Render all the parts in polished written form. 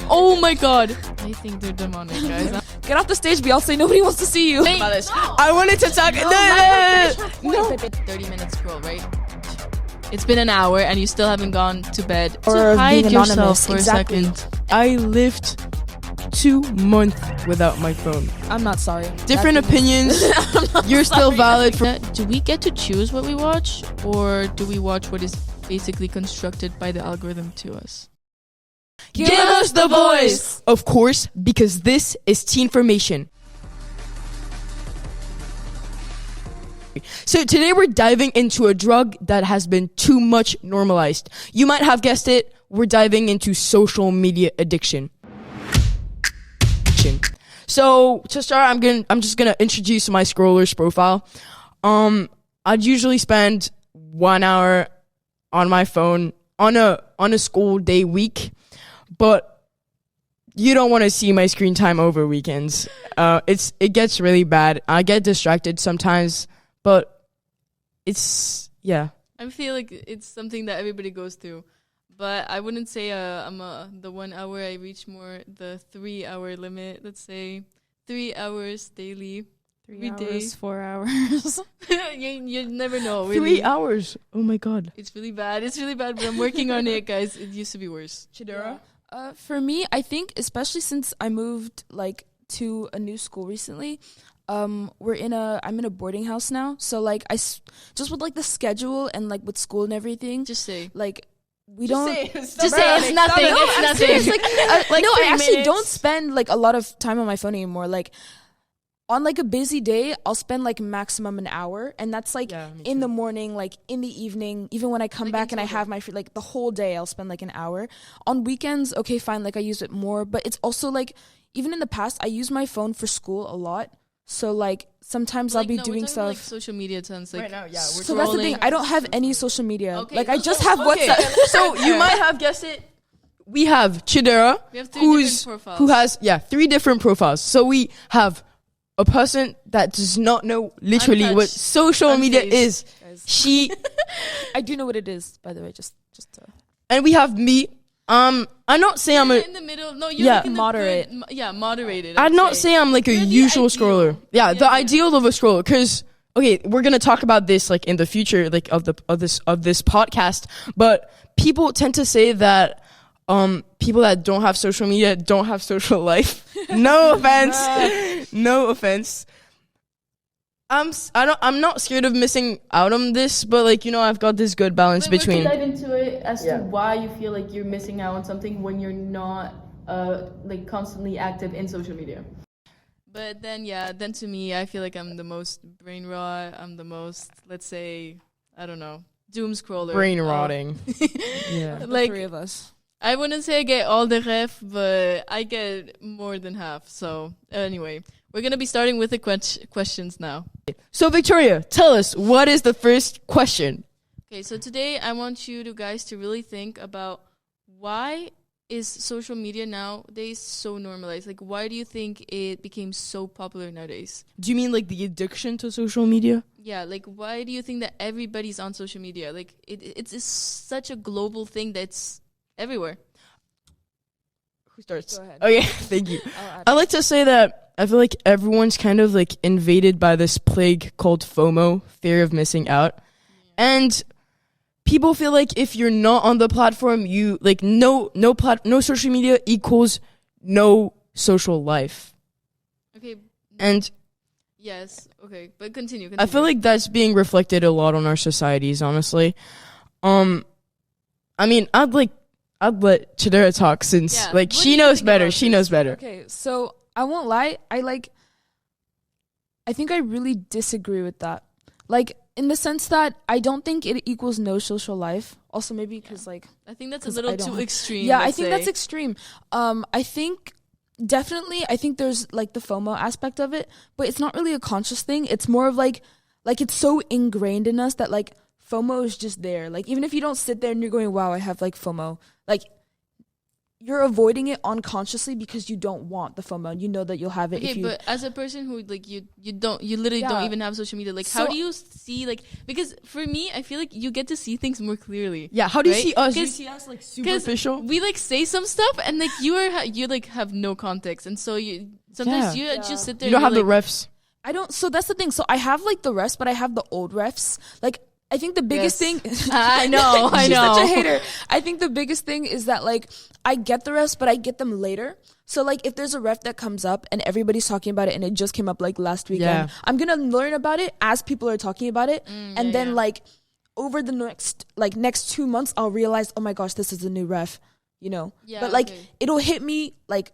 Oh my god. I think they're demonic, guys. Get off the stage, Beyonce. Nobody wants to see you. I wanted to talk. No. 30 minutes scroll, right? It's been an hour and you still haven't gone to bed. Or hide being yourself anonymous. for Exactly. a second. I lived 2 months without my phone. I'm not sorry. Different opinions. You're still valid for. Do we get to choose what we watch, or do we watch what is basically constructed by the algorithm to us? Give us the voice! Of course, because this is Teenformation. So today we're diving into a drug that has been too much normalized. You might have guessed it, we're diving into social media addiction. So to start, I'm just gonna introduce my scroller's profile. I'd usually spend 1 hour on my phone on a school day week, but you don't want to see my screen time over weekends. It gets really bad. I get distracted sometimes, but it's yeah. I feel like it's something that everybody goes through. But I wouldn't say the 1 hour. I reach more the 3 hour limit. Let's say 3 hours daily. 3 hours, days, 4 hours. you never know. Really. 3 hours. Oh my god. It's really bad. It's really bad, but I'm working on it, guys. It used to be worse. Chidera? For me, I think especially since I moved like to a new school recently, I'm in a boarding house now. So like just with like the schedule and like with school and everything, Just say. like we Just don't say it's nothing. It's nothing. serious, like, no, I 3 actually minutes. don't spend like a lot of time on my phone anymore. Like on like a busy day, I'll spend like maximum an hour, and that's like Yeah, me in too. the morning, like in the evening, even when I come Like back in and I total. have my free, like the whole day, I'll spend like an hour. On weekends, okay, fine, like I use it more, but it's also like even in the past, I use my phone for school a lot. So like sometimes I'll be doing we're talking about, stuff. like social media tons. Like Right now, yeah, we're So that's the thing. scrolling. I don't have any social media. Okay. Like I just have Okay, WhatsApp. so you might have guessed it. We have Chidera, We have 3 who's different profiles. who has 3 different profiles. So we have a person that does not know literally what Untouched. social media is. Guys. She I do know what it is, by the way. Just and we have me. I'm not saying I'm a. in the middle. No, you're Yeah. like in the Moderate. good, moderated. I'd not say I'm like a You're the usual ideal. scroller. Yeah, the Yeah. ideal of a scroller. Because okay, we're gonna talk about this like in the future, like of this podcast. But people tend to say that people that don't have social media don't have social life. No offense, no offense. I'm not scared of missing out on this, but like I've got this good balance between. dive into it as Yeah. to why you feel like you're missing out on something when you're not like constantly active in social media. But then to me, I feel like I'm the most brain rot. I'm the most, let's say, I don't know, doom scroller. Brain rotting. Yeah. the Like, 3 of us. I wouldn't say I get all the ref, but I get more than half. So anyway, we're gonna be starting with the questions now. So Victoria, tell us, what is the first question? Okay, so today I want you guys to really think about why is social media nowadays so normalized? Like, why do you think it became so popular nowadays? Do you mean like the addiction to social media? Yeah, like, why do you think that everybody's on social media? Like, it's such a global thing that's everywhere. Who starts? Go ahead. Okay, thank you. I'll add. I like to say that I feel like everyone's kind of like invaded by this plague called FOMO, fear of missing out. And people feel like if you're not on the platform, you like no social media equals no social life. Okay, And yes, okay, but continue. I feel like that's being reflected a lot on our societies, honestly. I mean, I'd let Chidera talk since Yeah, like what do she you knows think better. about She this? knows better. Okay, so I won't lie. I think I really disagree with that. Like, in the sense that I don't think it equals no social life. Also, maybe because, like... I think that's a 'cause little I don't too have- extreme. Yeah, I let's think say. that's extreme. I think... Definitely, I think there's, like, the FOMO aspect of it. But it's not really a conscious thing. It's more of, like, it's so ingrained in us that, like, FOMO is just there. Like, even if you don't sit there and you're going, wow, I have, like, FOMO. Like... you're avoiding it unconsciously because you don't want the FOMO. You know that you'll have it if Okay, you. but as a person who like you literally Yeah. don't even have social media. Like, So- how do you see like? Because for me, I feel like you get to see things more clearly. Yeah, how do you right? see us? You 'Cause- see us like 'cause superficial? we like say some stuff and like you like have no context, and so you sometimes you just sit there. You don't have and the you're refs. I don't. So that's the thing. So I have like the refs, but I have the old refs. Like I think the biggest Yes. thing. I know, I She's know. such a hater. I think the biggest thing is that like I get the refs, but I get them later. So like if there's a ref that comes up and everybody's talking about it and it just came up like last weekend, I'm gonna learn about it as people are talking about it, and then like over the next 2 months I'll realize, oh my gosh, this is a new ref, you know. Yeah, but like okay. it'll hit me like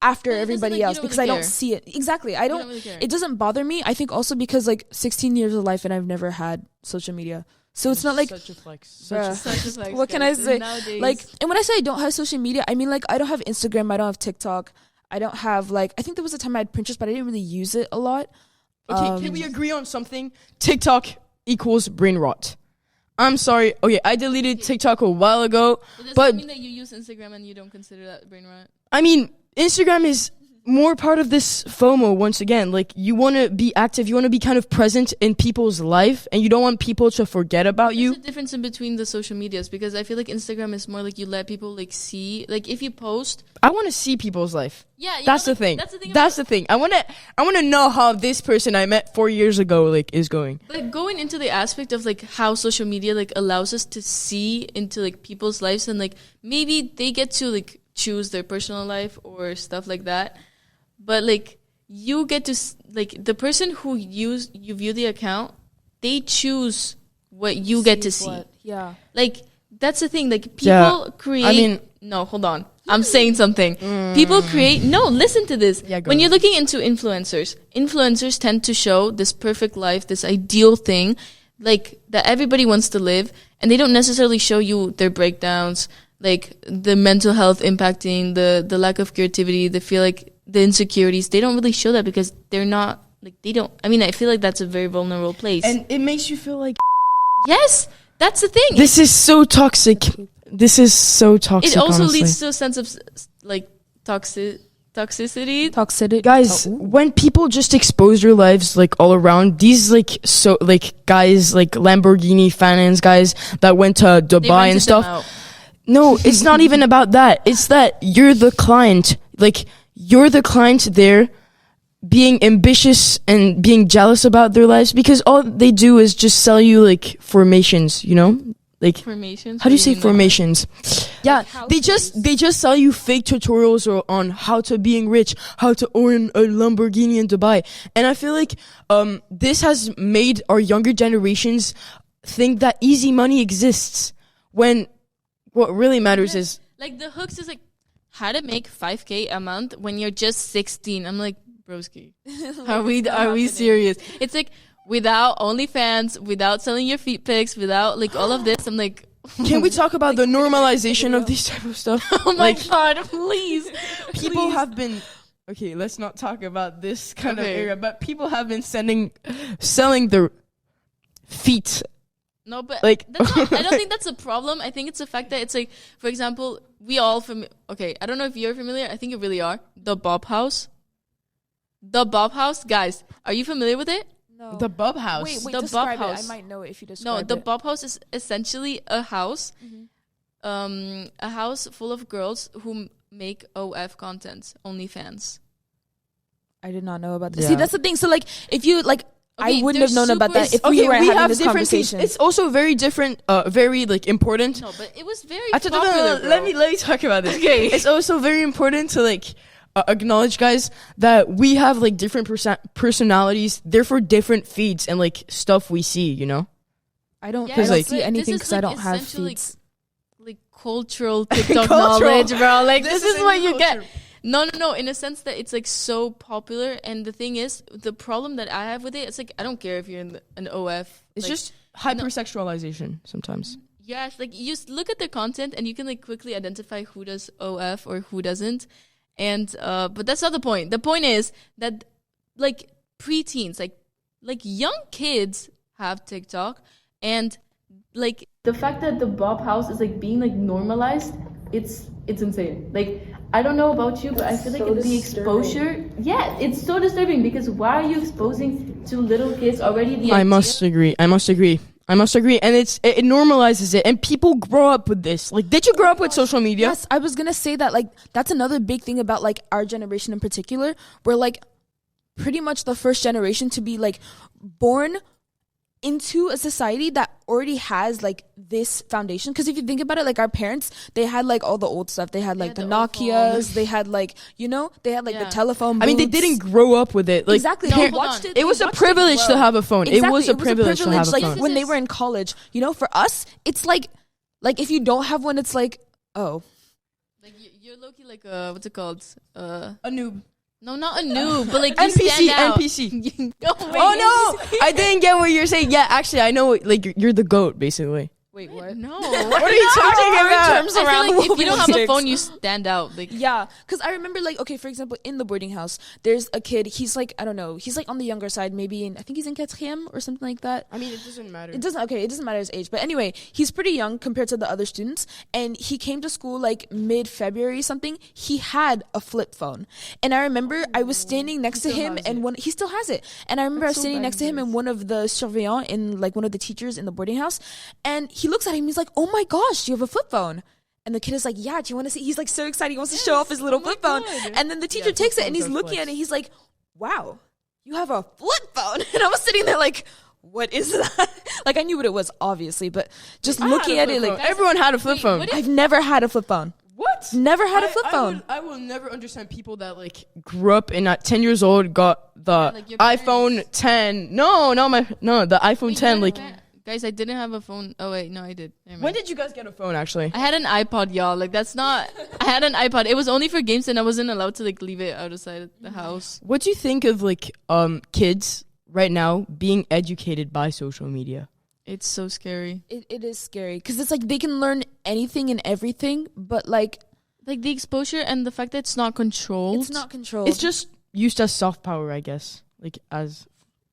after But it doesn't, everybody like, you else don't because really I don't care. see it. Exactly. I don't really care. It doesn't bother me. I think also because like 16 years of life and I've never had social media. So it's not like such a flex. bruh. Such a flex, what can guys. I say? Nowadays, Like, and when I say I don't have social media, I mean like I don't have Instagram, I don't have TikTok, I don't have like I think there was a time I had Pinterest, but I didn't really use it a lot. Okay, can we agree on something? TikTok equals brain rot. I'm sorry. Okay, I deleted TikTok a while ago, does but that mean that you use Instagram and you don't consider that brain rot? I mean, Instagram is more part of this FOMO once again. Like, you want to be active, you want to be kind of present in people's life, and you don't want people to forget about you. There's a difference in between the social medias, because I feel like Instagram is more like you let people like see, like if you post. I want to see people's life. Yeah, That's the thing. That's the thing. I want to know how this person I met 4 years ago like is going. Like going into the aspect of like how social media like allows us to see into like people's lives, and like maybe they get to like choose their personal life or stuff like that, but like you get to like the person who you view the account, they choose what you get to see. Yeah. Like that's the thing. Like people create. I mean, no, hold on. I'm saying something. People create. No, listen to this. Yeah, go when ahead. you're looking into influencers tend to show this perfect life, this ideal thing, like that everybody wants to live, and they don't necessarily show you their breakdowns, like the mental health impacting, the lack of creativity, the insecurities. They don't really show that because they're not like they don't. I mean, I feel like that's a very vulnerable place. And it makes you feel like yes, that's the thing. this is so toxic. This is so toxic. It also honestly. leads to a sense of like toxicity. Toxic. Guys, when people just expose their lives like all around, these like so like guys like Lamborghini fans, guys that went to They Dubai and rented them stuff. out. No, it's not even about that. It's that you're the client. Like, you're the client there being ambitious and being jealous about their lives because all they do is just sell you like formations, you know? Like Formations. how do you say mean, like- formations? Yeah, Like they just sell you fake tutorials on how to being rich, how to own a Lamborghini in Dubai. And I feel like this has made our younger generations think that easy money exists when what really matters is like the hooks is like how to make 5K a month when you're just 16. I'm like, broski, are we serious? It's like without OnlyFans, without selling your feet pics, without like all of this. I'm like, can we talk about the normalization of these type of stuff? oh my god, please. People Please. have been okay, let's not talk about this kind of Okay. area, but people have been selling their feet. No, but Like- that's not, I don't think that's a problem. I think it's the fact that it's like, for example, we all okay, I don't know if you're familiar. I think you really are. The Bob House. The Bob House, guys, are you familiar with it? No. The Bub House. Wait, The describe Bob it. House. I might know it if you No, describe the it. Bob House is essentially a house, a house full of girls who make OF content, OnlyFans. I did not know about this. Yeah. See, that's the thing. So like, if you like, Okay, I wouldn't they're have known about that super- if we were having have this different feet. conversation. It's also very different, very like important. No, but it was very No, popular. let me talk about this. Okay, it's also very important to like acknowledge, guys, that we have like different personalities, therefore different feeds and like stuff we see. You know, I don't, Yeah, I don't like- see anything this is, because I don't have essentially, feeds. like cultural TikTok Cultural. knowledge, bro. Like This this is is what in you culture. get. No. In a sense that it's like so popular, and the thing is, the problem that I have with it, it's like I don't care if you're in an OF. it's like, just hypersexualization sometimes. yes, like you just look at their content and you can like quickly identify who does OF or who doesn't. And but that's not the point. The point is that like preteens, like young kids have TikTok, and like the fact that the Bob House is like being like normalized it's insane. Like, I don't know about you, but I feel like So the exposure, yeah, it's so disturbing, because why are you exposing to little kids already the I idea? must agree. And it normalizes it, and people grow up with this. Like, did you grow up with social media? Yes, I was gonna say that, like, that's another big thing about, like, our generation in particular. We're, like, pretty much the first generation to be, like, born into a society that already has, like, this foundation. Because if you think about it, like, our parents, they had, like, all the old stuff. They had, like, the the old Nokias. phone. They had, like, you know, they had, like, the Yeah. telephone I mean, they booths. didn't grow up with it. Like, Exactly. No, They hold watched on. it. it was they a watched privilege to grow. have a phone. Exactly. It was a privilege to have a like, phone. when they were in college. You know, for us, it's like if you don't have one, it's like, oh. Like, you're low-key like what's it called? A noob. No, not a noob, but like you NPC, stand out. NPC. No, wait, Oh no, I didn't get what you're saying. Yeah, actually, I know. Like, you're the goat, basically. Wait, what? No. What are you talking about? terms I around feel like if you don't have a sticks. phone, you stand out. Like, Yeah, because I remember, like, okay, for example, in the boarding house, there's a kid. He's like, I don't know, he's like on the younger side, maybe I think he's in quatrième or something like that. I mean, it doesn't matter. It doesn't matter his age, but anyway, he's pretty young compared to the other students, and he came to school like mid-February something. He had a flip phone, and I remember I was standing next to him, and he still has it, and I remember I was standing next to him and one of the surveillants in, like, one of the teachers in the boarding house, and he looks at him, he's like, oh my gosh, you have a flip phone. And the kid is like, yeah, do you want to see? He's like so excited. He wants to show off his little flip phone. And then the teacher takes it and he's looking at it. He's like, wow, you have a flip phone. And I was sitting there like, what is that? Like, I knew what it was, obviously, but just looking at it, like, everyone had a flip phone. I've never had a flip phone. What? Never had a flip phone. I will never understand people that, like, grew up and at 10 years old got the like your iPhone 10. The iPhone 10. Like, guys, I didn't have a phone. Oh wait, no, I did. Never mind. when did you guys get a phone? Actually, I had an iPod, y'all. Like, that's not. I had an iPod. It was only for games, and I wasn't allowed to, like, leave it outside the house. what do you think of, like, kids right now being educated by social media? It's so scary. It is scary because it's like they can learn anything and everything, but like the exposure and the fact that it's not controlled. it's not controlled. It's just used as soft power, I guess. Like, as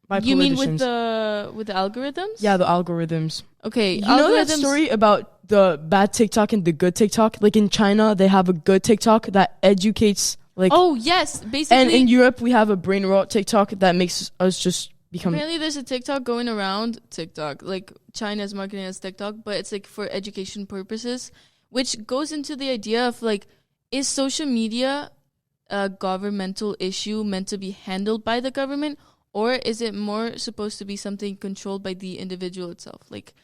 by You mean politicians. with the algorithms? Yeah, the algorithms. Okay. You know that story about the bad TikTok and the good TikTok? Like, in China, they have a good TikTok that educates, like... Oh, yes. Basically. And in Europe, we have a brain rot TikTok that makes us just become... Apparently, there's a TikTok going around TikTok. Like, China's marketing as TikTok, but it's, like, for education purposes, which goes into the idea of, like, is social media a governmental issue meant to be handled by the government? Or is it more supposed to be something controlled by the individual itself? Like,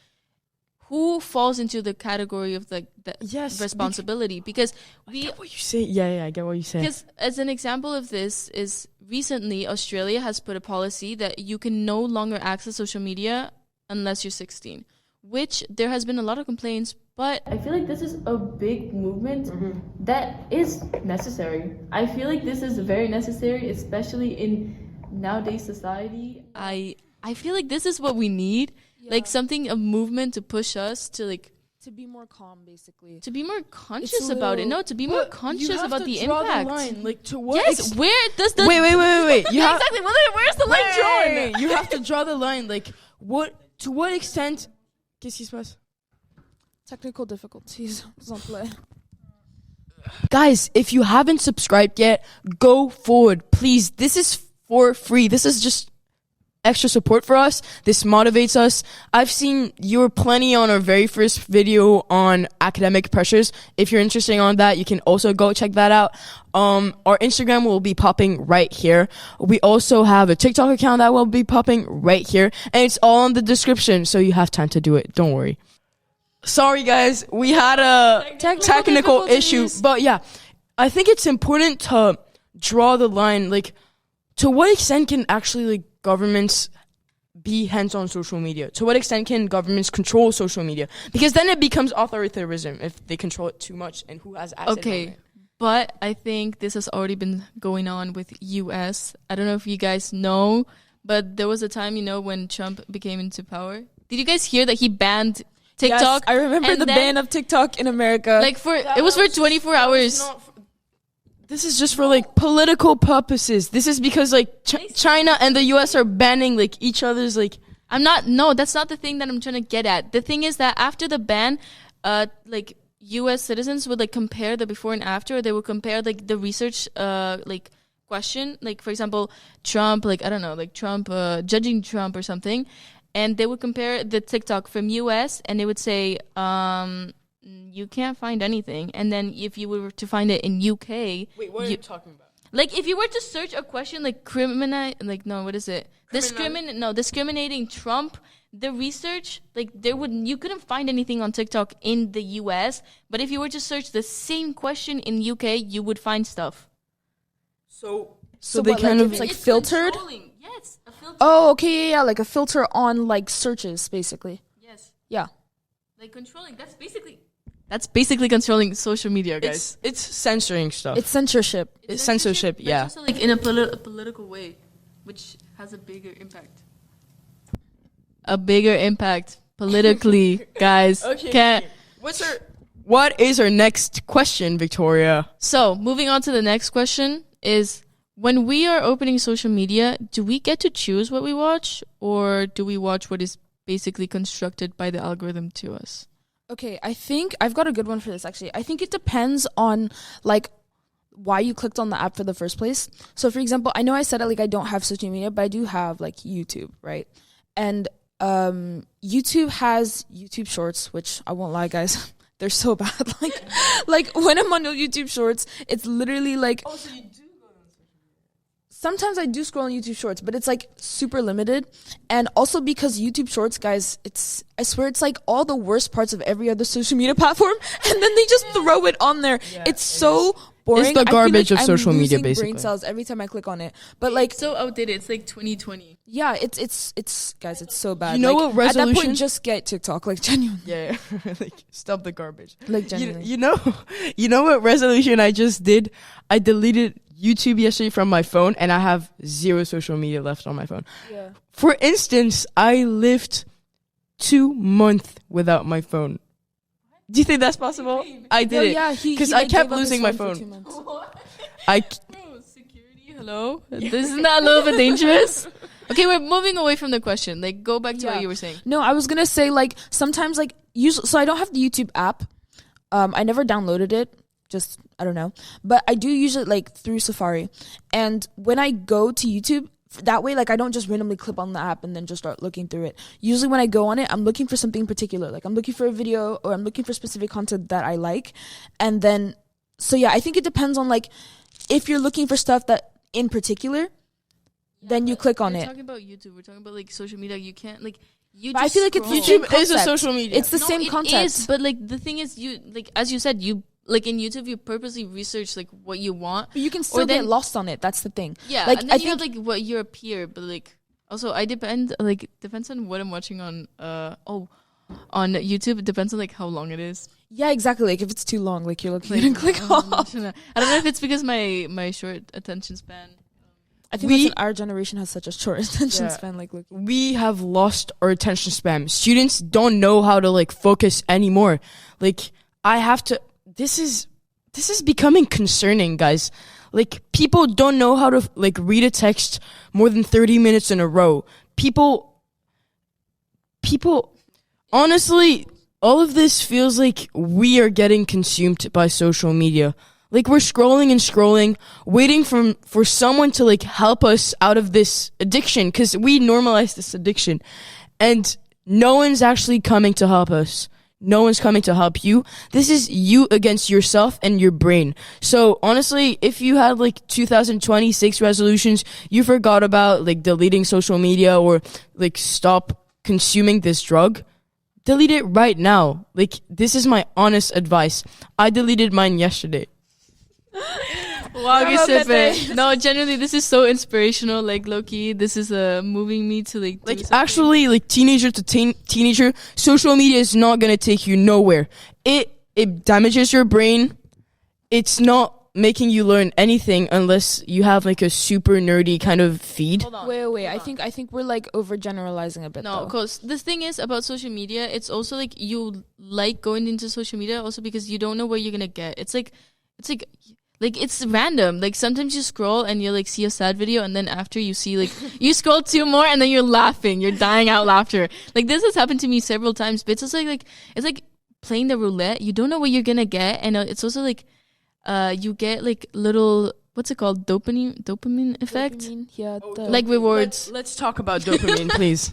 who falls into the category of, like, the responsibility? Because I get what you say. Yeah, I get what you say. Because as an example of this is recently Australia has put a policy that you can no longer access social media unless you're 16, which there has been a lot of complaints, but I feel like this is a big movement that is necessary. I feel like this is very necessary, especially in nowadays society. I feel like this is what we need. Like a movement to push us to, like, to be more calm, basically. to be more conscious about it. No, to be more conscious about the impact. Like, to what? Yes, where does the Wait. You have exactly? Where's the line drawn? You have to draw the line. Like, what? To what extent? Qu'est-ce qui se passe? Technical difficulties. Guys, if you haven't subscribed yet, go forward, please. This is for free. This is just extra support for us. This motivates us. I've seen you were plenty on our very first video on academic pressures. If you're interested on that, you can also go check that out. Our Instagram will be popping right here. We also have a TikTok account that will be popping right here, and it's all in the description, so you have time to do it. Don't worry. Sorry, guys. We had a technical issue, but yeah, I think it's important to draw the line. Like, to what extent can actually, like, governments be hands-on social media? To what extent can governments control social media? Because then it becomes authoritarianism if they control it too much, and who has access on it. But I think this has already been going on with US. I don't know if you guys know, but there was a time, when Trump became into power. Did you guys hear that he banned TikTok? Yes, I remember the ban of TikTok in America. Like, it was for 24 hours. This is just for, like, political purposes. This is because, like, China and the US are banning, like, each other's, like... No, that's not the thing that I'm trying to get at. The thing is that after the ban, like, U.S. citizens would like compare the before and after. Or they would compare like the research like question, like for example, Trump, like I don't know, like Trump judging Trump or something, and they would compare the TikTok from U.S. and they would say you can't find anything, and then if you were to find it in UK, wait, what are you talking about? Like if you were to search a question like discriminating Trump, the research, like you couldn't find anything on TikTok in the US, but if you were to search the same question in UK, you would find stuff. So they what, kind of it's like filtered? Yes, a filter. Oh, okay, yeah, like a filter on like searches, basically. Yes. Yeah. Like controlling. That's basically controlling social media, guys. It's censoring stuff. It's censorship. It's censorship, but yeah. It's also like in a political way, which has a bigger impact. A bigger impact politically, guys. Okay. What is our next question, Victoria? So, moving on to the next question is, when we are opening social media, do we get to choose what we watch, or do we watch what is basically constructed by the algorithm to us? Okay, I think I've got a good one for this, actually. I think it depends on, like, why you clicked on the app for the first place. So, for example, I know I said it, like, I don't have social media, but I do have, like, YouTube, right? And YouTube has YouTube Shorts, which I won't lie, guys. They're so bad. Like when I'm on YouTube Shorts, it's literally like... Oh, so you do go on social media? Sometimes I do scroll on YouTube Shorts, but it's like super limited. And also because YouTube Shorts, guys, I swear it's like all the worst parts of every other social media platform, and then they just throw it on there. Yeah, it's so boring. It's the garbage of social media, basically. basically. Brain cells every time I click on it. But like, it's so outdated. It's like 2020. Yeah, it's guys, it's so bad. You know like, what resolution? At that point, just get TikTok, like genuinely. Yeah, like stop the garbage. Like genuinely. You know what resolution I just did? I deleted YouTube yesterday from my phone, and I have 0 social media left on my phone. Yeah. For instance, I lived 2 months without my phone. Do you think that's possible? I did it. Yeah, because I kept losing my phone. Bro, security, hello? Isn't that a little bit dangerous? Okay, we're moving away from the question. Like, go back to what you were saying. No, I was gonna say, like, sometimes, like, usually, so I don't have the YouTube app. I never downloaded it. Just, I don't know. But I do use it, like, through Safari. And when I go to YouTube, that way, like, I don't just randomly click on the app and then just start looking through it. Usually when I go on it, I'm looking for something particular. Like, I'm looking for a video, or I'm looking for specific content that I like. And then, so yeah, I think it depends on, like, if you're looking for stuff that in particular, then you click on it. We're talking about YouTube. We're talking about, like, social media. You can't, like, but I feel like it's YouTube is a social media. It's the same concept. It is, but, like, the thing is, you, like, as you said, you, like, in YouTube, you purposely research, like, what you want. But you can still get lost on it. That's the thing. Yeah, like, and then you have, like, what your peer, but, like, also, depends on what I'm watching on YouTube. It depends on, like, how long it is. Yeah, exactly. Like, if it's too long, like, you're looking at it and click off. I don't know if it's because my short attention span. I think our generation has such a short attention span. Like, look, we have lost our attention span. Students don't know how to, like, focus anymore. Like, I have to... This is becoming concerning, guys. Like, people don't know how to, like, read a text more than 30 minutes in a row. People, honestly, all of this feels like we are getting consumed by social media. Like, we're scrolling and scrolling, waiting for someone to, like, help us out of this addiction, because we normalize this addiction. And no one's actually coming to help us. No one's coming to help you. This is you against yourself and your brain. So honestly, if you had like 2026 resolutions, you forgot about like deleting social media or like stop consuming this drug, delete it right now. Like, this is my honest advice. I deleted mine yesterday. Wow, Guiseppe. No, genuinely, this is so inspirational. Like, low-key, this is moving me to like actually, like, teenager to teenager, social media is not gonna take you nowhere. It damages your brain. It's not making you learn anything unless you have like a super nerdy kind of feed. Hold on. Wait. I think we're like overgeneralizing a bit. No, because the thing is about social media, it's also like you like going into social media also because you don't know where you're gonna get. It's it's random. Like, sometimes you scroll and you like see a sad video, and then after you see like you scroll 2 more and then you're laughing, you're dying out laughter. Like, this has happened to me several times, but it's just like it's like playing the roulette, you don't know what you're gonna get, and it's also like you get like little, what's it called, dopamine effect. Yeah, like rewards. Let's talk about dopamine, please.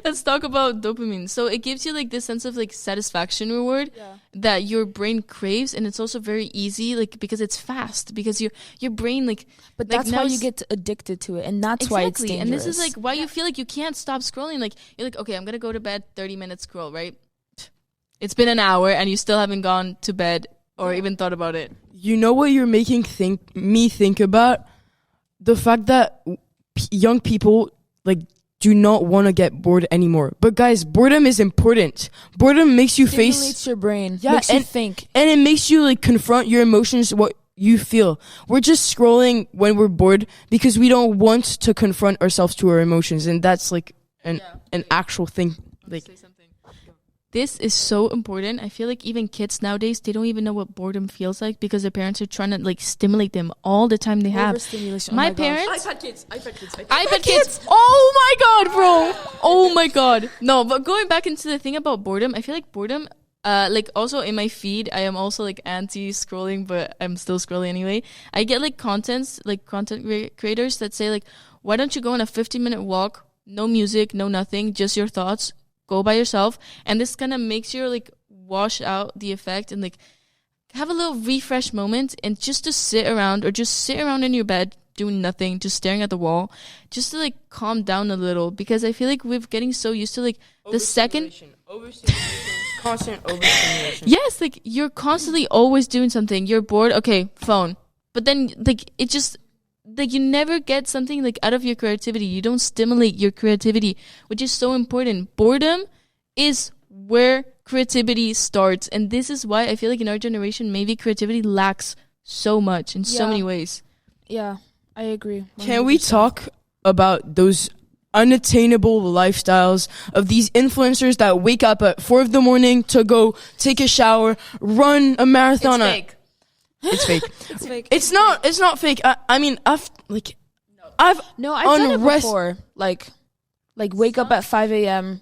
Let's talk about dopamine. So it gives you like this sense of like satisfaction reward that your brain craves, and it's also very easy, like because it's fast, because your brain like. But that's now how you get addicted to it, and that's why it's dangerous. And this is like why you feel like you can't stop scrolling. Like you're like, okay, I'm gonna go to bed, 30 minutes scroll, right? It's been an hour and you still haven't gone to bed or even thought about it. You know what you're making me think about? The fact that young people like do not want to get bored anymore. But guys, boredom is important. Boredom makes you stimulates your brain. Yeah, makes you think. And it makes you like confront your emotions, what you feel. We're just scrolling when we're bored because we don't want to confront ourselves to our emotions, and that's like an actual thing. Like, this is so important. I feel like even kids nowadays, they don't even know what boredom feels like because their parents are trying to like stimulate them all the time. They have my parents. iPad kids. Oh my god, bro. Oh my god. No, but going back into the thing about boredom, I feel like boredom. Like also in my feed, I am also like anti-scrolling, but I'm still scrolling anyway. I get like content creators that say like, why don't you go on a 15-minute walk, no music, no nothing, just your thoughts, go by yourself, and this kind of makes you like wash out the effect and like have a little refresh moment, and just to sit around in your bed doing nothing, just staring at the wall, just to like calm down a little, because I feel like we're getting so used to like the second constant overstimulation. Yes, like you're constantly always doing something. You're bored, okay, phone. But then like it just like you never get something like out of your creativity. You don't stimulate your creativity, which is so important. Boredom is where creativity starts, and this is why I feel like in our generation maybe creativity lacks so much in so many ways. Yeah, I agree. 100%. Can we talk about those unattainable lifestyles of these influencers that wake up at 4 a.m. to go take a shower, run a marathon? It's fake. It's fake. It's fake. It's not fake. I mean, I've done it before. Like wake up at 5 a.m.,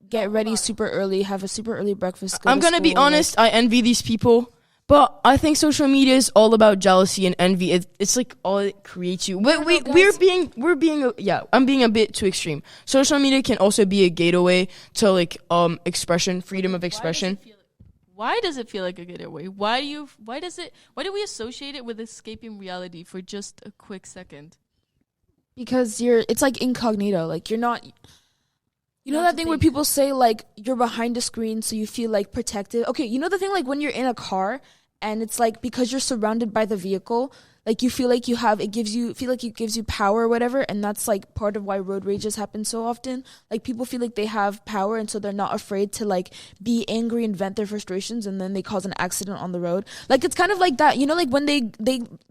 get ready super early, have a super early breakfast. I'm gonna be honest. I envy these people. But I think social media is all about jealousy and envy. It's like all it creates you. But I'm being a bit too extreme. Social media can also be a gateway to like expression, freedom of expression. Why does it feel like a gateway? Why do we associate it with escaping reality for just a quick second? Because it's like incognito. Like you're not. You know that thing where people say like you're behind a screen so you feel like protected. Okay, you know the thing like when you're in a car and it's like because you're surrounded by the vehicle, like you feel like it gives you power or whatever, and that's like part of why road rages happen so often. Like people feel like they have power, and so they're not afraid to like be angry and vent their frustrations, and then they cause an accident on the road. Like it's kind of like that, you know, like when they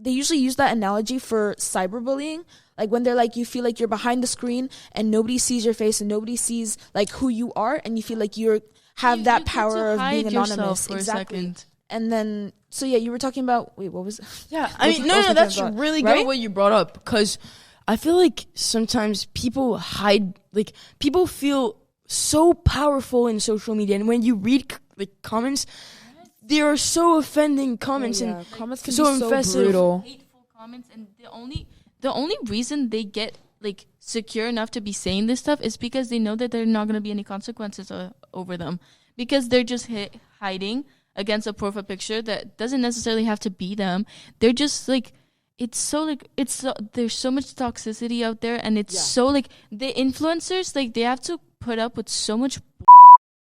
usually use that analogy for cyberbullying. Like when they're like, you feel like you're behind the screen and nobody sees your face and nobody sees like who you are, and you feel like you that power of being anonymous. Exactly. And then, so yeah, you were talking about, wait, what was it? Yeah, I mean, no, that's really good what you brought up, because I feel like sometimes people hide, like people feel so powerful in social media, and when you read like comments, they are so offending comments, and comments can be so brutal. Hateful comments, and the only reason they get like secure enough to be saying this stuff is because they know that there are not going to be any consequences over them, because they're just hiding against a profile picture that doesn't necessarily have to be them. They're just like, there's so much toxicity out there, and it's so like the influencers, like they have to put up with so much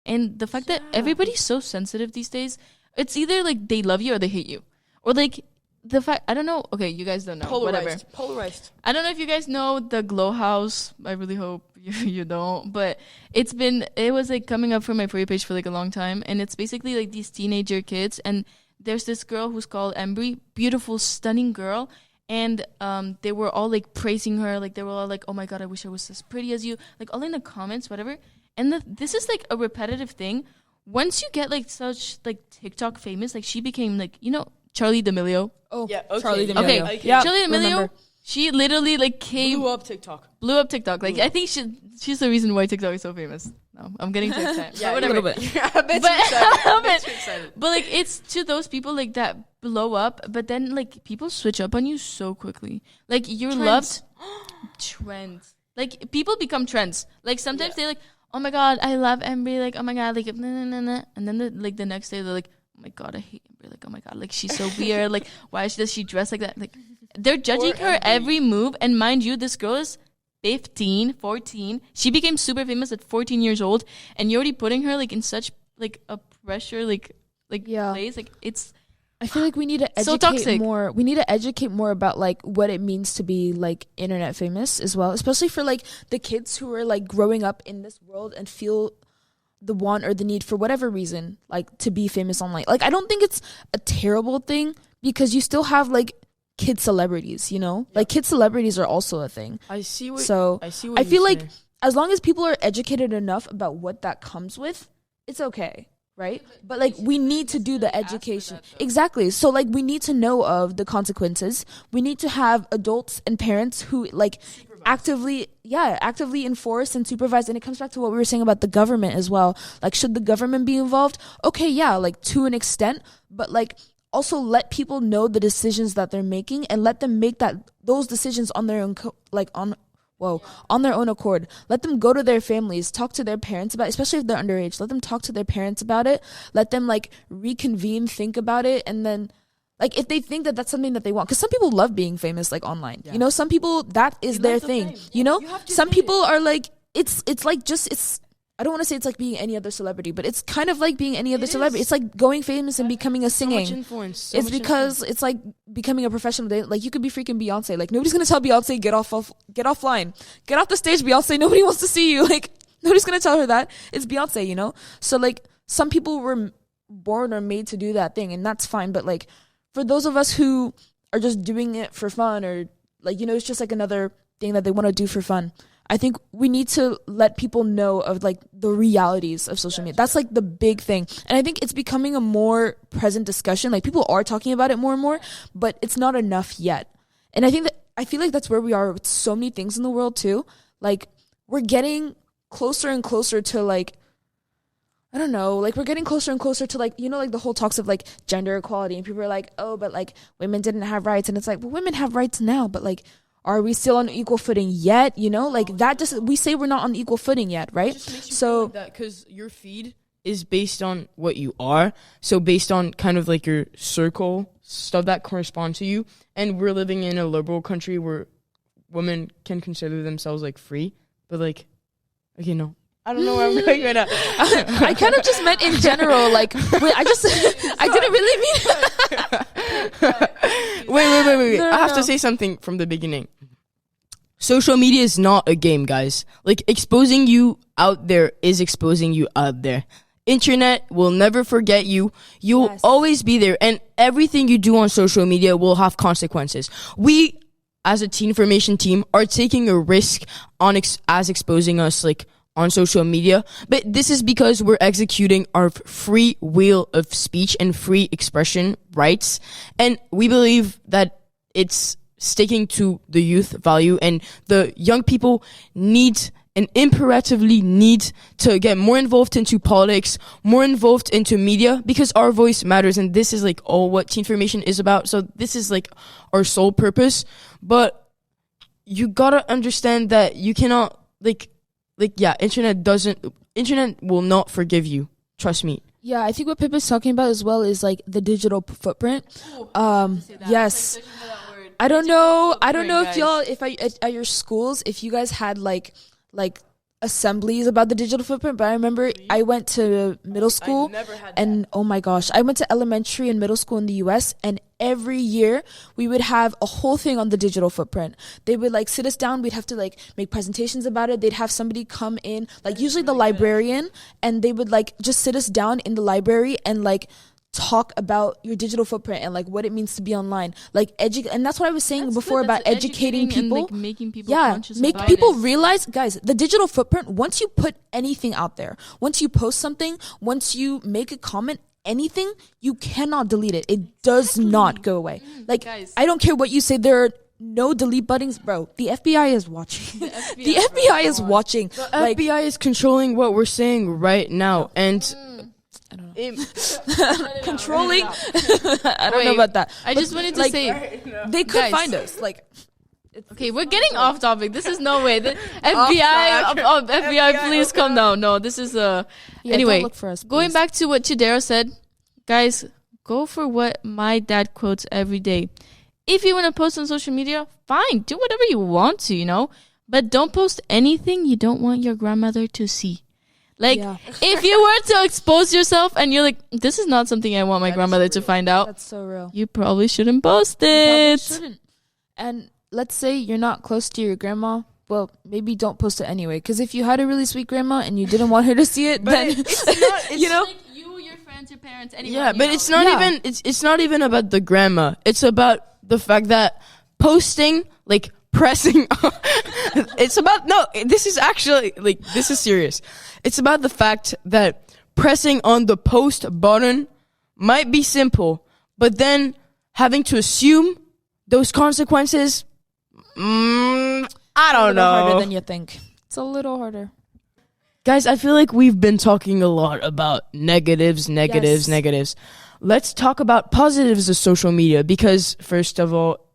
and the fact that everybody's so sensitive these days. It's either like they love you or they hate you, or like the fact, I don't know. Okay, you guys don't know. Polarized. I don't know if you guys know the Glow House. I really hope you don't. But it was like coming up for my For You page for like a long time. And it's basically like these teenager kids. And there's this girl who's called Embry, beautiful, stunning girl. And they were all like praising her. Like they were all like, oh my God, I wish I was as pretty as you. Like all in the comments, whatever. And this is like a repetitive thing. Once you get like such like TikTok famous, like she became like, you know, Charli D'Amelio. Oh, yeah, okay. Charli D'Amelio. Okay, yeah, Charli D'Amelio. She literally like blew up TikTok. Like I think she's the reason why TikTok is so famous. No, I'm getting too excited. Yeah, but a whatever. little bit. A bit But, too excited. a A bit bit. too excited. But like it's to those people like that blow up, but then like people switch up on you so quickly. Like you're loved. Trends. Like people become trends. Like sometimes they're like, oh my god, I love Embry. Like oh my god, like nah, nah, nah, nah. And then the next day they're like, oh my god, I hate Embry. Like oh my god, like she's so weird. Like why does she dress like that? Like they're judging her every move. And mind you, this girl is 15, 14. She became super famous at 14 years old, and you're already putting her like in such like a pressure like place. Like it's. I feel like we need to So educate toxic. more. We need to educate more about like what it means to be like internet famous as well, especially for like the kids who are like growing up in this world and feel the want or the need for whatever reason like to be famous online. Like I don't think it's a terrible thing because you still have like kid celebrities, you know? Like kid celebrities are also a thing. I see what. So I see what I you're feel like saying. as long as people are educated enough about what that comes with, it's okay. Right? But like we need to do the education. Exactly. So like we need to know of the consequences. We need to have adults and parents who like actively enforce and supervise. And it comes back to what we were saying about the government as well. Like should the government be involved? Okay, yeah, like to an extent, but like also let people know the decisions that they're making and let them make those decisions on their own on their own accord. Let them go to their families, talk to their parents about it, especially if they're underage. Let them talk to their parents about it. Let them like reconvene, think about it, and then like if they think that that's something that they want, because some people love being famous like online. You know, some people that is their thing. You know, some people are like it's like just it's. I don't want to say it's like being any other celebrity, but it's kind of like being any other celebrity. It's like going famous and becoming a singing. So much influence. It's because it's like becoming a professional. Like you could be freaking Beyonce. Like nobody's gonna tell Beyonce get offline, get off the stage, Beyonce. Nobody wants to see you. Like nobody's gonna tell her that. It's Beyonce, you know. So like some people were born or made to do that thing, and that's fine. But like for those of us who are just doing it for fun, or like you know, it's just like another thing that they want to do for fun. I think we need to let people know of like the realities of social media. That's like the big thing. And I think it's becoming a more present discussion. Like people are talking about it more and more, but it's not enough yet. And I feel like that's where we are with so many things in the world too. Like we're getting closer and closer to like, I don't know, like we're getting closer and closer to like, you know, like the whole talks of like gender equality, and people are like, oh, but like women didn't have rights. And it's like, well, women have rights now, but like, are we still on equal footing yet? You know, like that just, we say we're not on equal footing yet, right? So that because your feed is based on what you are. So based on kind of like your circle, stuff that correspond to you. And we're living in a liberal country where women can consider themselves like free. But like, okay, no. I don't know where I'm going right now. I kind of just meant in general, like, wait, I didn't really mean Wait. No, I have to say something from the beginning. Social media is not a game, guys. Like, exposing you out there is exposing you out there. Internet will never forget you. You'll always be there. And everything you do on social media will have consequences. We, as a Teenformation team, are taking a risk on as exposing us, like, on social media, but this is because we're executing our free will of speech and free expression rights, and we believe that it's sticking to the youth value, and the young people need and imperatively need to get more involved into politics, more involved into media, because our voice matters, and this is like all what Teenformation is about. So this is like our sole purpose, but you gotta understand that you cannot internet will not forgive you. Trust me. Yeah, I think what Pip is talking about as well is like the digital footprint. Yes. I don't know if y'all, at your schools, if you guys had like assemblies about the digital footprint, but I remember I went to middle school and oh my gosh, I went to elementary and middle school in the US, and every year we would have a whole thing on the digital footprint. They would like sit us down, we'd have to like make presentations about it. They'd have somebody come in, like usually the librarian, and they would like just sit us down in the library and like talk about your digital footprint and like what it means to be online, like and that's what I was saying before about educating people and, like, making people conscious make about people it. realize, guys, the digital footprint, once you put anything out there, once you post something, once you make a comment, anything, you cannot delete it. It does not go away. Like, guys, I don't care what you say, there are no delete buttons, bro. The FBI is watching. The FBI is watching. The FBI is controlling what we're saying right now, and I don't know. Controlling. I don't know about that. I just wanted to say they could find us. Like, okay, we're getting off topic. This is no way. The FBI, FBI, please come down. No, this is anyway. Don't look for us, going back to what Chidera said, guys, go for what my dad quotes every day. If you want to post on social media, fine, do whatever you want to, you know, but don't post anything you don't want your grandmother to see. Like, if you were to expose yourself and you're like, this is not something I want my grandmother to find out. That's so real. You probably shouldn't post it. Shouldn't. And let's say you're not close to your grandma. Well, maybe don't post it anyway. Because if you had a really sweet grandma and you didn't want her to see it, then it's not, you know, like you, your friends, your parents, anyone. Yeah, but it's not even. It's not even about the grandma. It's about the fact that posting, like pressing. It's about this is actually like this is serious. It's about the fact that pressing on the post button might be simple, but then having to assume those consequences. I don't know. Harder than you think. It's a little harder. Guys, I feel like we've been talking a lot about negatives. Let's talk about positives of social media because, first of all,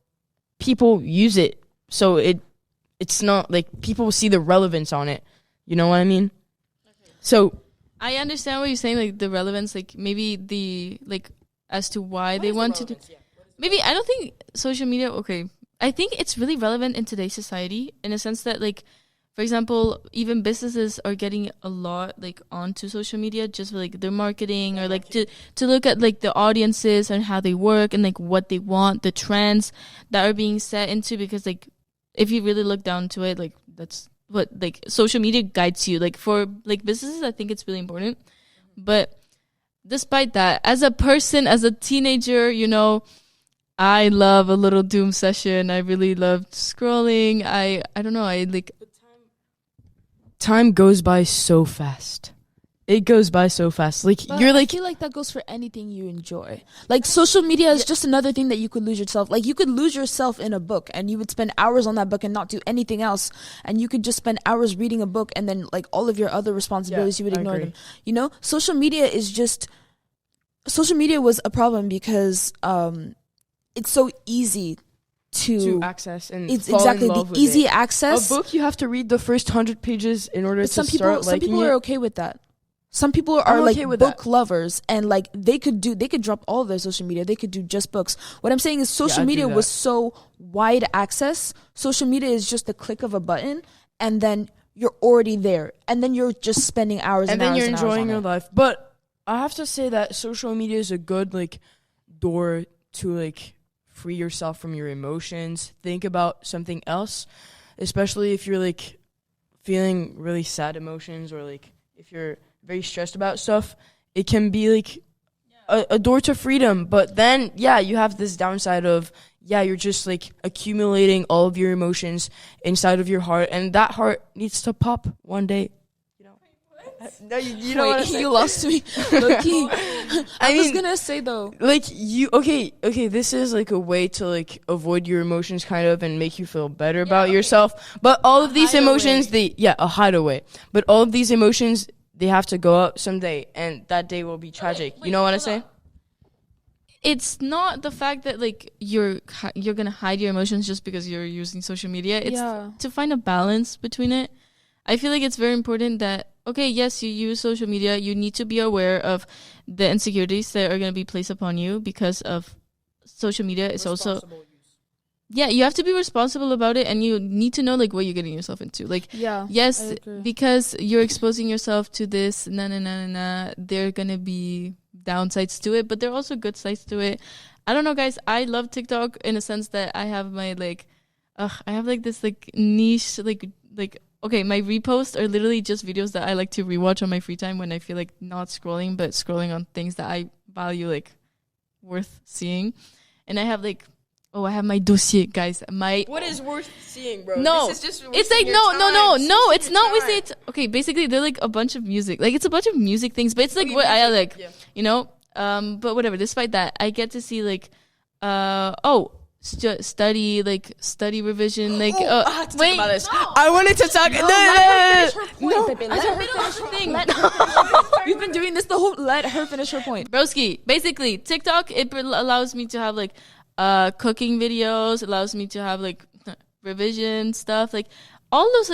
people use it. So it's not like people see the relevance on it. You know what I mean? Okay. So I understand what you're saying, like the relevance, like maybe the, like, as to why they want to do. Yeah. Maybe, I don't think social media, okay. I think it's really relevant in today's society in a sense that, like, for example, even businesses are getting a lot like onto social media just for like their marketing or like to look at like the audiences and how they work and like what they want, the trends that are being set into, because like if you really look down to it, like that's what like social media guides you. Like for like businesses, I think it's really important. But despite that, as a person, as a teenager, you know, I love a little doom session. I really love scrolling. I don't know. I like time goes by so fast. It goes by so fast. Like but you're like I feel like that goes for anything you enjoy. Like social media is just another thing that you could lose yourself. Like you could lose yourself in a book and you would spend hours on that book and not do anything else. And you could just spend hours reading a book and then like all of your other responsibilities you would ignore them. You know, social media was a problem because it's so easy to access and it's fall exactly in love the with easy it. access. A book you have to read the first 100 pages in order to start liking it. Some people are okay with that. Some people are like book lovers and like they could drop all of their social media. They could do just books. What I'm saying is social media was so wide access. Social media is just the click of a button and then you're already there. And then you're just spending hours and then hours you're and enjoying your hours life. But I have to say that social media is a good like door to like free yourself from your emotions, think about something else, especially if you're like feeling really sad emotions or like if you're very stressed about stuff. It can be like a door to freedom, but then you have this downside of you're just like accumulating all of your emotions inside of your heart, and that heart needs to pop one day. No, you know what you lost me. I was gonna say though, like okay, this is like a way to like avoid your emotions kind of and make you feel better about yourself. But all of these emotions, a hideaway. But all of these emotions, they have to go out someday, and that day will be tragic. You know what I say? It's not the fact that like you're gonna hide your emotions just because you're using social media. It's to find a balance between it. I feel like it's very important that, okay, yes, you use social media. You need to be aware of the insecurities that are going to be placed upon you because of social media. It's also, you have to be responsible about it, and you need to know like what you're getting yourself into. Like, yes, because you're exposing yourself to this, there are going to be downsides to it, but there are also good sides to it. I don't know, guys. I love TikTok in a sense that I have my like, I have like this like niche like. Okay, my reposts are literally just videos that I like to rewatch on my free time when I feel like not scrolling, but scrolling on things that I value, like worth seeing. And I have like, I have my dossier, guys. What is worth seeing, bro? No, this is just it's like no, it's not wasting it. Okay, basically they're like a bunch of music, like it's a bunch of music things, but it's like what I like, you know. But whatever. Despite that, I get to see like, study revision, like wait, about this. No. I wanted to talk. We've been doing this the whole. Let her finish her point, broski. Basically, TikTok, it allows me to have like cooking videos, allows me to have like revision stuff, like all those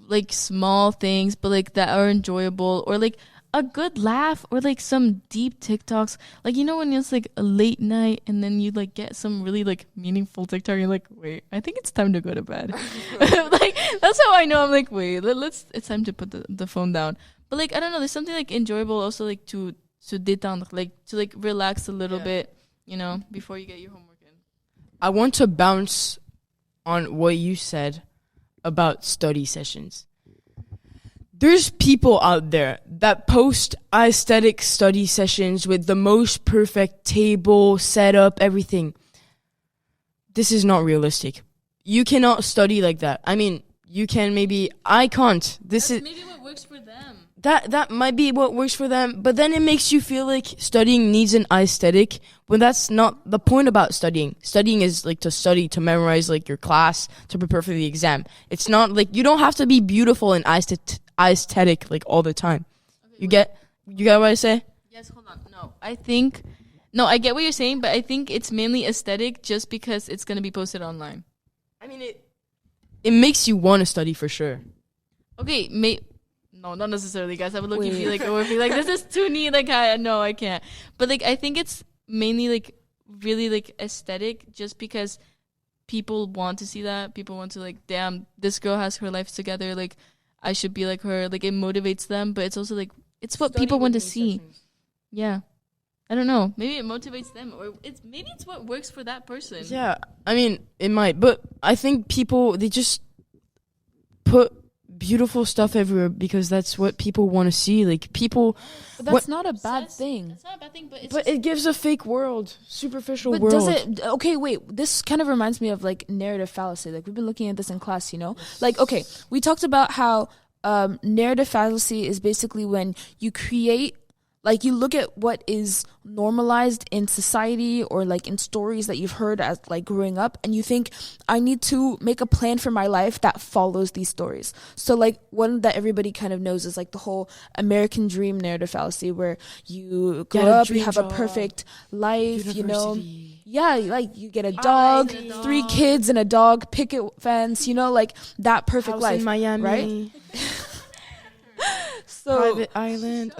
like small things, but like that are enjoyable, or like a good laugh, or like some deep TikToks, like, you know, when it's like a late night and then you like get some really like meaningful TikTok, you're like, wait, I think it's time to go to bed. Like, that's how I know. I'm like, wait, it's time to put the phone down. But like, I don't know, there's something like enjoyable also, like to détendre, like to like relax a little bit, you know, before you get your homework in. I want to bounce on what you said about study sessions. There's people out there that post aesthetic study sessions with the most perfect table, setup, everything. This is not realistic. You cannot study like that. I mean, you can maybe. I can't. That's maybe what works for them. That might be what works for them, but then it makes you feel like studying needs an aesthetic, when that's not the point about studying. Studying is like to study, to memorize like your class, to prepare for the exam. It's not like you don't have to be beautiful and aesthetic like all the time. Okay, you get what I say? Yes, hold on. I get what you're saying, but I think it's mainly aesthetic just because it's going to be posted online. I mean, it makes you want to study for sure. Okay, no, not necessarily, guys. I would look at you like, this is too neat. Like, I can't. But like, I think it's mainly like really like aesthetic, just because people want to see that. People want to like, damn, this girl has her life together. Like, I should be like her. Like, it motivates them, but it's also like, it's what people want to see. Sessions. Yeah. I don't know. Maybe it motivates them, or it's what works for that person. Yeah. I mean, it might, but I think people, they just put beautiful stuff everywhere because that's what people want to see. Like, people. But that's not a bad thing. That's not a bad thing, but it gives a fake world, superficial but world. Does it? Okay, wait. This kind of reminds me of like narrative fallacy. Like, we've been looking at this in class, you know. Like, okay, we talked about how narrative fallacy is basically when you create. Like, you look at what is normalized in society or, like, in stories that you've heard as, like, growing up, and you think, I need to make a plan for my life that follows these stories. So, like, one that everybody kind of knows is, like, the whole American dream narrative fallacy, where you grow up, you have a perfect life, you know. Yeah, like, you get a dog, 3 kids and a dog, picket fence, you know, like, that perfect house life. In Miami. Right? So, private island.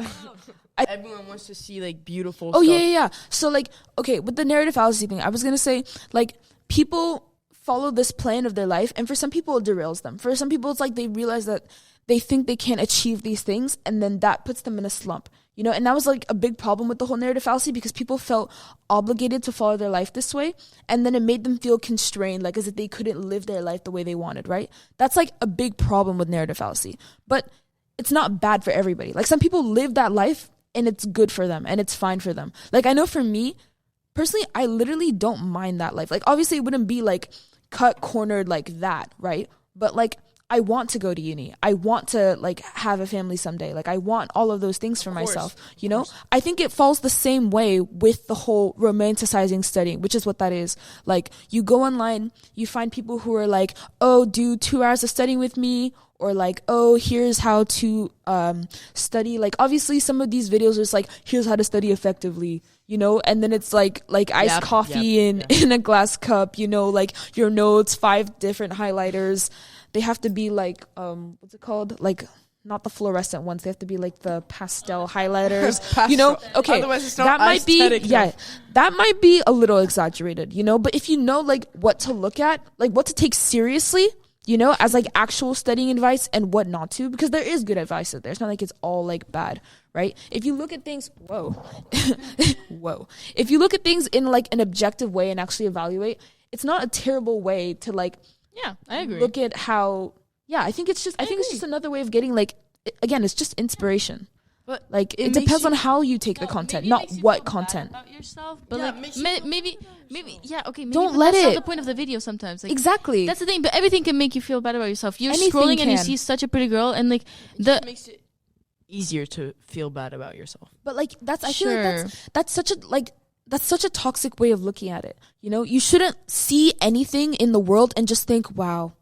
Everyone wants to see like beautiful stuff. Yeah. So like, okay, with the narrative fallacy thing, I was gonna say, like, people follow this plan of their life, and for some people it derails them. For some people it's like they realize that they think they can't achieve these things, and then that puts them in a slump, you know. And that was like a big problem with the whole narrative fallacy, because people felt obligated to follow their life this way, and then it made them feel constrained, like as if they couldn't live their life the way they wanted, right? That's like a big problem with narrative fallacy. But it's not bad for everybody. Like, some people live that life and it's good for them and it's fine for them. Like, I know for me, personally, I literally don't mind that life. Like, obviously it wouldn't be like cut cornered like that, right? But like, I want to go to uni. I want to like have a family someday. Like, I want all of those things for myself, you know? I think it falls the same way with the whole romanticizing studying, which is what that is. Like, you go online, you find people who are like, oh, do 2 hours of studying with me, or like, oh, here's how to study. Like, obviously some of these videos are just like, here's how to study effectively, you know? And then it's like iced coffee in a glass cup, you know, like your notes, 5 different highlighters. They have to be like, what's it called? Like, not the fluorescent ones. They have to be like the pastel highlighters, you know? Okay, that might be, that might be a little exaggerated, you know? But if you know like what to look at, like what to take seriously, you know, as like actual studying advice, and what not to, because there is good advice out there. It's not like it's all like bad, right? If you look at things, if you look at things in like an objective way and actually evaluate, it's not a terrible way to like, I agree. Look at how, I think it's just another way of getting like, again, it's just inspiration. But like, it depends on how you take the content, not what content. About yourself, but maybe, okay. Maybe, don't but let that's it. Not the point of the video sometimes. Like, exactly. That's the thing. But everything can make you feel bad about yourself. You're Anything scrolling can. and you see such a pretty girl, and like it makes it easier to feel bad about yourself. But like, I feel like that's such a like. that's such a toxic way of looking at it. You know, you shouldn't see anything in the world and just think, wow,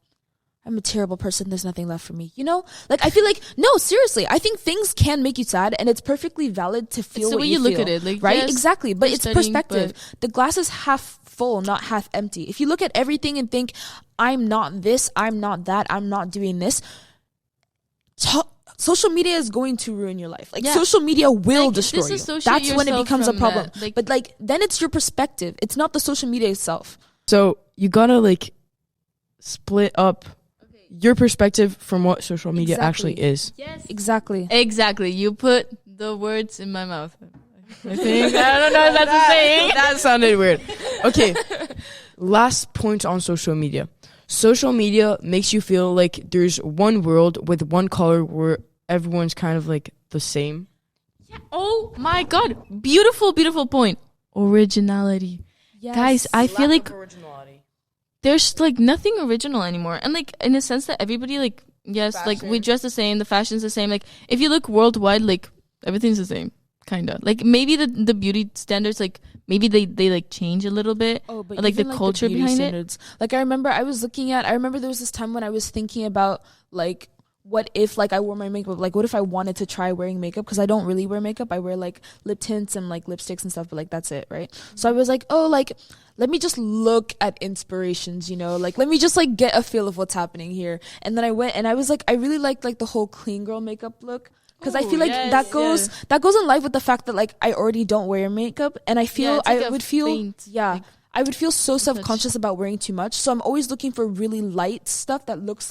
I'm a terrible person. There's nothing left for me. You know, like I feel like, no, seriously, I think things can make you sad, and it's perfectly valid to feel It's the what way you you look feel, at it, like, right? yes, Exactly. But we're it's studying, perspective. The glass is half full, not half empty. If you look at everything and think, I'm not this, I'm not that, I'm not doing this, social media is going to ruin your life. Like, social media will destroy you. That's when it becomes a problem. But like, then it's your perspective. It's not the social media itself. So you gotta like split up your perspective from what social media actually is. Yes. Exactly. You put the words in my mouth. I think. I don't know if that's a saying. That sounded weird. Okay. Last point on social media. Social media makes you feel like there's one world with one color where everyone's kind of like the same. Yeah. Oh my God. Beautiful, beautiful point. Originality. Yes. Guys, I feel like there's like nothing original anymore. And like in a sense that everybody like, yes, fashion. Like we dress the same, the fashion's the same. Like if you look worldwide, like everything's the same. Kinda. Like maybe the beauty standards, like maybe they like change a little bit. Oh, but like the like culture the behind standards. Like I remember there was this time when I was thinking about like, what if like I wore my makeup? Like what if I wanted to try wearing makeup? Because I don't really wear makeup. I wear like lip tints and like lipsticks and stuff, but like that's it, right? Mm-hmm. So I was like, oh, like let me just look at inspirations, you know, like let me just like get a feel of what's happening here. And then I went and I was like, I really liked like the whole clean girl makeup look. Because I feel like that goes in line with the fact that like I already don't wear makeup, and I feel I would feel so self-conscious about wearing too much. So I'm always looking for really light stuff that looks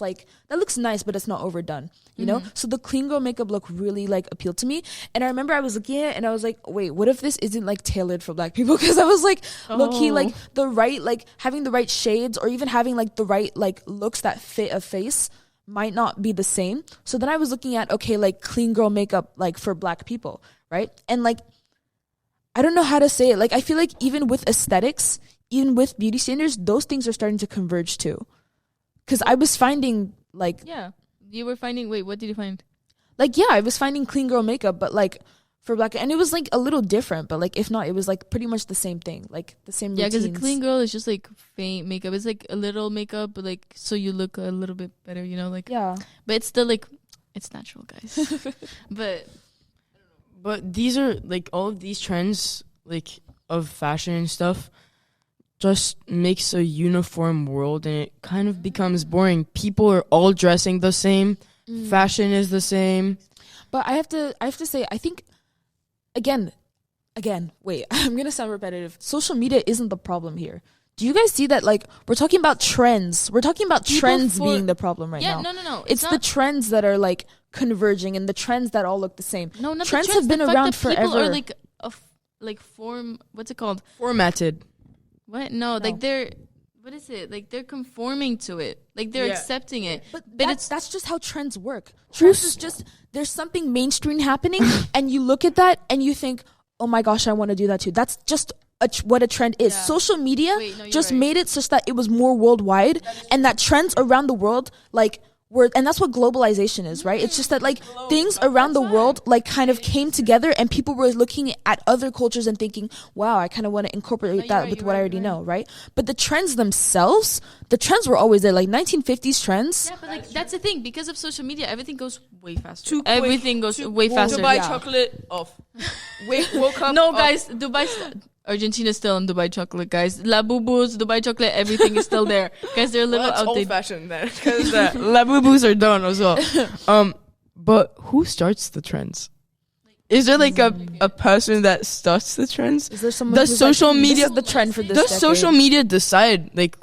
nice, but it's not overdone, you know? So the clean girl makeup look really like appealed to me. And I remember I was looking at it and I was like, wait, what if this isn't like tailored for Black people? Because I was like, low-key, like the right, like having the right shades or even having like the right like looks that fit a face might not be the same. So then I was looking at, okay, like clean girl makeup like for Black people, right? And like, I don't know how to say it. Like, I feel like even with aesthetics, even with beauty standards, those things are starting to converge too. Because I was finding like... Yeah, you were finding... Wait, what did you find? Like, yeah, I was finding clean girl makeup, but like for Black... And it was like a little different, but like if not, it was like pretty much the same thing. Like the same routines. Yeah, because the clean girl is just like faint makeup. It's like a little makeup, but like so you look a little bit better, you know? Like yeah. But it's still like... It's natural, guys. But these are like all of these trends like of fashion and stuff just makes a uniform world, and it kind of becomes boring. People are all dressing the same. Fashion is the same. But I have to say, I think again, wait, I'm going to sound repetitive. Social media isn't the problem here. Do you guys see that? Like, we're talking about trends. We're talking about trends being the problem right now. No. It's the trends that are like converging, and the trends that all look the same. No, not trends the have been around forever. People are like form. What's it called? Formatted. What? No, like they're. What is it? Like they're conforming to it. Like they're accepting it. But that's just how trends work. Trends is just there's something mainstream happening, and you look at that and you think, oh my gosh, I want to do that too. That's just what a trend is. Social media made it such that it was more worldwide, and that trends around the world like were, and that's what globalization is, right? It's just that like things around the world like kind of came together, and people were looking at other cultures and thinking, wow, I kind of want to incorporate that with what I already know, right? But the trends themselves, the trends were always there, like 1950s trends. Yeah, but like that's the thing, because of social media, everything goes way faster. Too quick, everything goes way faster. Dubai chocolate off. Woke up. No, guys, Argentina's still on Dubai chocolate, guys. Labubus, Dubai chocolate, everything is still there. Guys, they're a little outdated. Old fashioned then, because Labubus are done as well. But who starts the trends? Is there like a person that starts the trends? Is there someone? Does social media this is the trend for this? Does social media decide like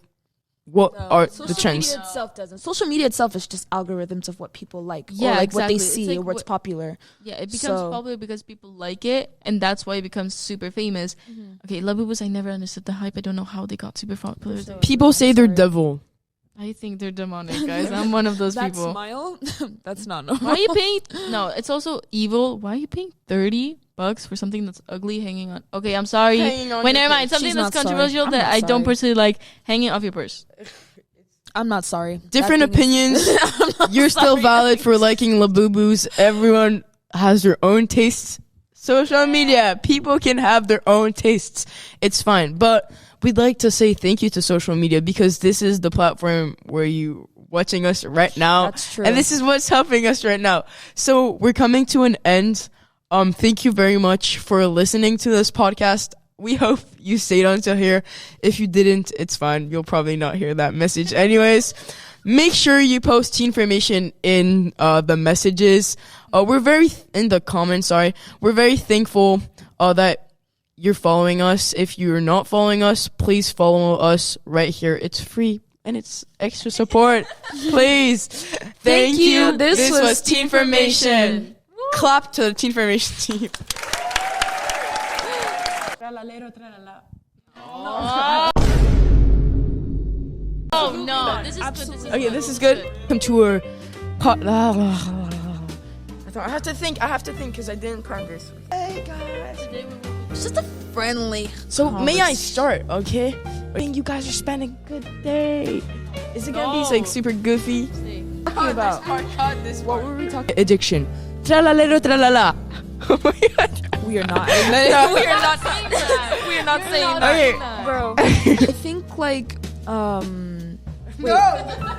what are the trends? Social media itself doesn't. Social media itself is just algorithms of what people like, or like what they see, or what's popular. Yeah, it becomes popular because people like it, and that's why it becomes super famous. Okay, Labubus, I never understood the hype. I don't know how they got super popular. People say they're devil. I think they're demonic, guys. I'm one of those people. That smile? That's not normal. Why are you paying? No, it's also evil. Why are you paying $30 for something that's ugly hanging on? Okay, I'm sorry. Wait, never mind. Something that's controversial that I don't personally like, hanging off your purse. I'm not sorry. Different opinions. You're still valid for liking Labubus. Everyone has their own tastes. social media. People can have their own tastes. It's fine. But we'd like to say thank you to social media because this is the platform where you watching us right now. That's true. And this is what's helping us right now. So we're coming to an end. Thank you very much for listening to this podcast. We hope you stayed until here. If you didn't, it's fine. You'll probably not hear that message anyways. Make sure you post Teenformation in the messages. We're very in the comments. Sorry, we're very thankful that you're following us. If you're not following us, please follow us right here. It's free and it's extra support. Please, thank you. This was Teenformation. Clap to the Teenformation team. Oh no, this is good. Okay, this is good. Come to our I have to think because I didn't practice. Hey guys. It's just a friendly. So may I start, okay? I think you guys are spending a good day. Is it gonna be like super goofy? Talking about what were we talking? Addiction. Tra-la-la-la, tra-la-la. Oh my god. We are not. We are not saying that. We are not saying that. Okay, Bro. I think like wait. No.